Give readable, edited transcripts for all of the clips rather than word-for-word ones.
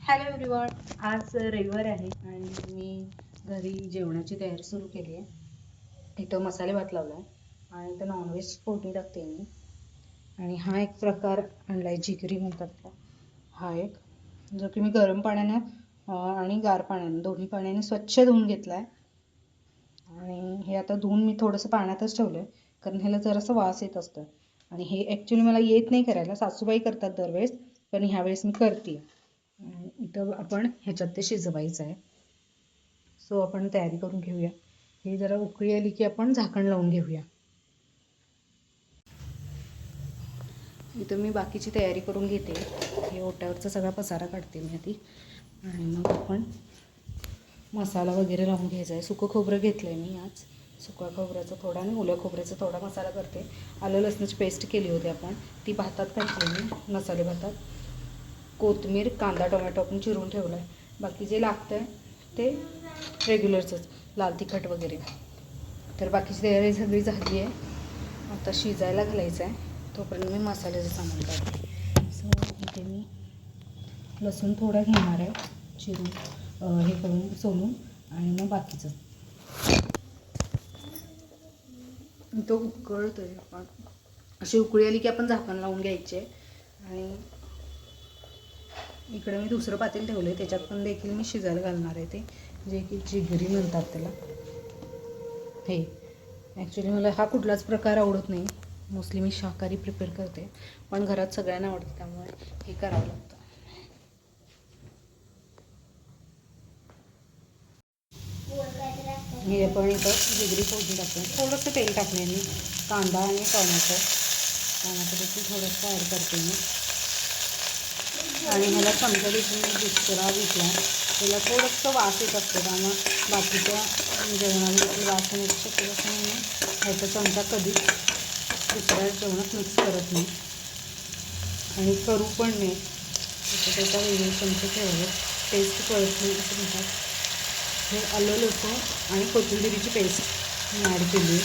Hello everyone. आज रविवार आहे आणि मी घरी जेवणाची तयारी सुरू केली आहे. इथं मसाले भात लावला आहे आणि इथं नॉनव्हेज फोडणी टाकते मी. आणि हा एक प्रकार आणलाय जिगरी म्हणतात का, हा एक जो की मी गरम पाण्याने आणि गार पाण्याने दोन्ही पाण्याने स्वच्छ धुवून घेतला आहे. आणि हे आता धुवून मी थोडंसं पाण्यातच ठेवलं आहे कारण ह्याला जरासं वास येत असतं. आणि हे ॲक्च्युली मला येत नाही करायला, सासूबाई करतात दरवेळेस, पण ह्यावेळेस मी करते. इथं आपण ह्याच्यात ते शिजवायचं आहे. सो आपण तयारी करून घेऊया. हे जरा उकळी आली की आपण झाकण लावून घेऊया. इथं मी बाकीची तयारी करून घेते. हे ओट्यावरचा सगळा पसारा काढते मी आधी आणि मग आपण मसाला वगैरे लावून घ्यायचा आहे. सुकं खोबरं घेतलं आहे मी आज. सुका खोबऱ्याचा थोडा आणि ओल्या खोबऱ्याचा थोडा मसाला करते. आलं लसणाची पेस्ट केली होती आपण, ती भातात घातली मी, मसाले भातात. कोथिंबीर, कांदा, टोमॅटो आपण चिरून ठेवला आहे. बाकी जे लागतं आहे ते रेग्युलरचंच, लाल तिखट वगैरे. तर बाकीची तयारी सगळी झाली आहे. आता शिजायला घालायचं आहे, तोपर्यंत मी मसाल्याचं सामान काढते. सो इथे मी लसूण थोडा घेणार आहे चिरून, हे करून सोलून, आणि मग बाकीचं तो उकळतो आहे. आपण अशी उकळी आली की आपण झाकण लावून घ्यायचे. आणि इकडे मी दुसरं पातेल ठेवलं आहे, त्याच्यात पण देखील मी शिजायला घालणार आहे, ते जे की जिगरी म्हणतात त्याला. हे ॲक्च्युली मला हा कुठलाच प्रकार आवडत नाही, मोस्टली मी शाकाहारी प्रिपेअर करते, पण घरात सगळ्यांना आवडतं त्यामुळे हे करावं लागतं. हे आपण इथं जिगरी फोडणी टाकतो. थोडंसं तेल टाकले मी, कांदा आणि टोमॅटो देखील थोडंसं ॲड करते मी. आणि ह्याला चमचा देखील दुसरा घेतला, त्याला थोडंसं वास येत असतं, त्यामुळे बाकीच्या जेवणाला देखील वास येण्याची शक्यता असल्यामुळे ह्याचा चमचा कधीच दुसऱ्या जेवणात मिक्स करत नाही आणि करू पण नाही. त्याचा वेगळे चमचे ठेवले, टेस्ट कळत नाही असं म्हणतात. हे आलं लसूण आणि कोथिंबिरीची पेस्ट मी ॲड केली.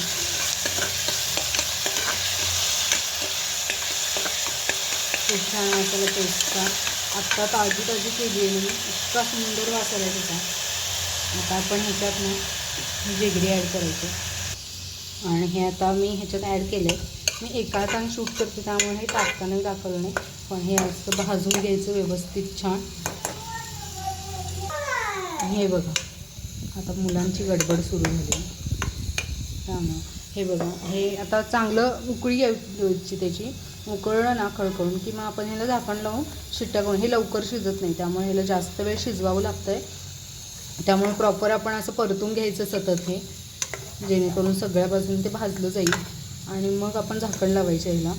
खूप छान वासाला पेस्टचा, आत्ता ताजी केली आहे मी, इतका सुंदर वास आला त्याचा. आता आपण ह्याच्यात ना जिगरी ॲड करायची. आणि हे आता मी ह्याच्यात ॲड केलं आहे. मी एका हाताने शूट करते त्यामुळे हे टाकताना दाखवलं नाही, पण हे असं भाजून घ्यायचं व्यवस्थित छान. हे बघा, आता मुलांची गडबड सुरू झाली त्यामुळे हे बघा, हे आता चांगलं उकळी घ्यायची त्याची. उकळलं ना खळखळून की मग आपण ह्याला झाकण लावून शिट्ट्या करून, हे लवकर शिजत नाही त्यामुळे ह्याला जास्त वेळ शिजवावं लागतं आहे. त्यामुळे प्रॉपर आपण असं परतून घ्यायचं सतत हे, जेणेकरून सगळ्या बाजूने ते भाजलं जाईल. आणि मग आपण झाकण लावायचं ह्याला.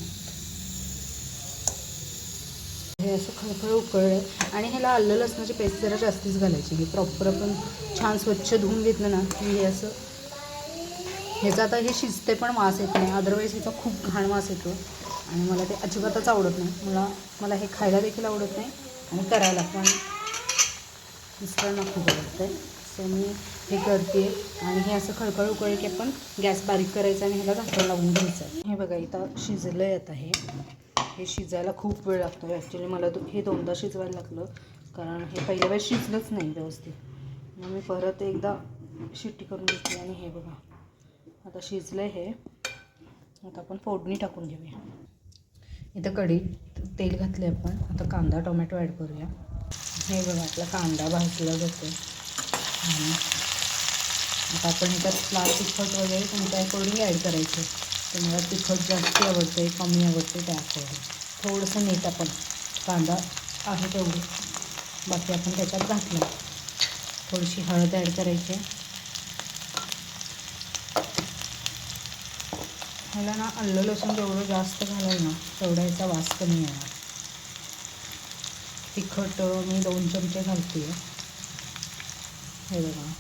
हे असं खळखळ उकळलं आणि ह्याला आलं लसणाची पेस्ट जरा जास्तीच घालायची. हे प्रॉपर आपण छान स्वच्छ धुवून घेतलं ना की हे असं, ह्याचा आता हे शिजते पण वास येत नाही, अदरवाईज ह्याचा खूप घाण वास येतो आणि मला ते अजिबातच आवडत नाही. मला हे खायला देखील आवडत नाही आणि करायला पण मिस्टरांना खूप आवडतं आहे. सो मी हे करते. आणि हे असं खळखळ उकळलं की आपण गॅस बारीक करायचा आणि ह्याला झाकण लावून घ्यायचं आहे. हे बघा इथं शिजलं आहे. आता हे शिजायला खूप वेळ लागतो. ॲक्च्युली मला हे दोनदा शिजवायला लागलं कारण हे पहिल्या वेळेस शिजलंच नाही व्यवस्थित. मग मी परत एकदा शिट्टी करून घेतली आणि हे बघा आता शिजलं आहे. हे आता आपण फोडणी टाकून घेऊया. इथं कढईत तेल घातले आपण. आता कांदा टोमॅटो ॲड करूया. हे बघा आपला कांदा भाजला जातो. आता आपण ह्याच्यात लाल तिखट वगैरे तुमच्या अकॉर्डिंग ॲड करायचं. तुम्हाला तिखट जास्त आवडते कमी आवडते त्या अकॉर्डिंग. थोडंसं मीठ आपण, कांदा आहे तेवढं, बाकी आपण त्याच्यात घातलं. थोडीशी हळद ॲड करायची. ह्याला ना आलं लसूण जेवढं जास्त घालाल ना तेवढा याचा वास कमी येणार. तिखट मी 2 चमचे घालते. हे बघा,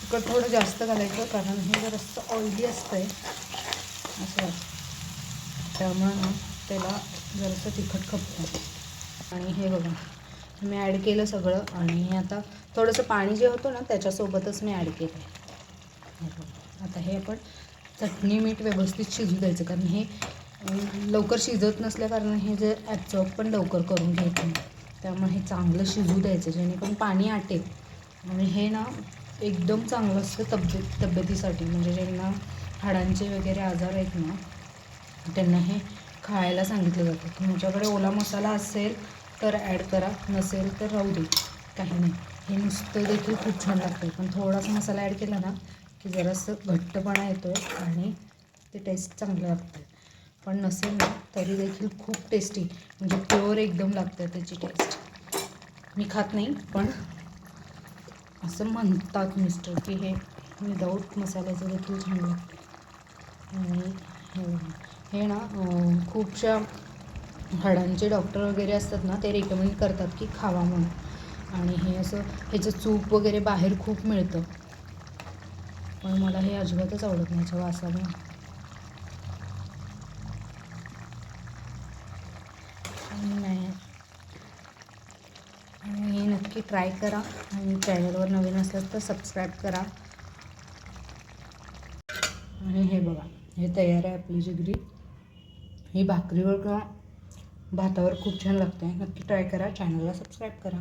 तिखट थोडं जास्त घालायचं कारण हे जरासं ऑइली असतं आहे असं वाटतं, त्यामुळं ना त्याला जरासं तिखट खपतं. आणि हे बघा मी ॲड केलं सगळं. आणि आता थोडंसं पाणी जे होतं ना त्याच्यासोबतच मी ॲड केलं आहे. आता हे आपण चटणी मीठ व्यवस्थित शिजू द्यायचं कारण हे लवकर शिजत नसल्याकारणे हे जे ॲब्झॉर्ब पण लवकर करून घेत नाही. त्यामुळे हे चांगलं शिजू द्यायचं जेणेकरून पाणी आटेल. आणि हे ना एकदम चांगलं असतं तब्येतीसाठी. म्हणजे ज्यांना हाडांचे वगैरे आजार आहेत ना त्यांना हे खायला सांगितलं जातं. तुमच्याकडे ओला मसाला असेल तर ॲड करा, नसेल तर राहू दे, काही नाही. हे नुसतं देखील खूप छान लागतं. पण थोडासा मसाला ॲड केला ना की जरासं घट्टपणा येतो आहे आणि ते टेस्ट चांगलं लागतं. पण नसेल ना तरी देखील खूप टेस्टी, म्हणजे प्युअर एकदम लागतं त्याची टेस्ट. मी खात नाही, पण असं म्हणतात मिस्टर की हे विदाऊट मसाल्याचं देखील छान लागतं. आणि हे ना खूपशा हाडांचे डॉक्टर वगैरे असतात ना ते रेकमेंड करतात की खावा म्हणून. आणि हे असं ह्याचं सूप वगैरे बाहेर खूप मिळतं, पण मला हे अजिबातच आवडत नाही ह्याच्या वासामुळे. नाही, आणि नक्की ट्राय करा. आणि चॅनलवर नवीन असलात तर सबस्क्राईब करा. आणि हे बघा, हे तयार आहे आपली जिगरी. ही भाकरीवर किंवा भातावर खूप छान लागते. नक्की ट्राय करा. चॅनलला सबस्क्राईब करा.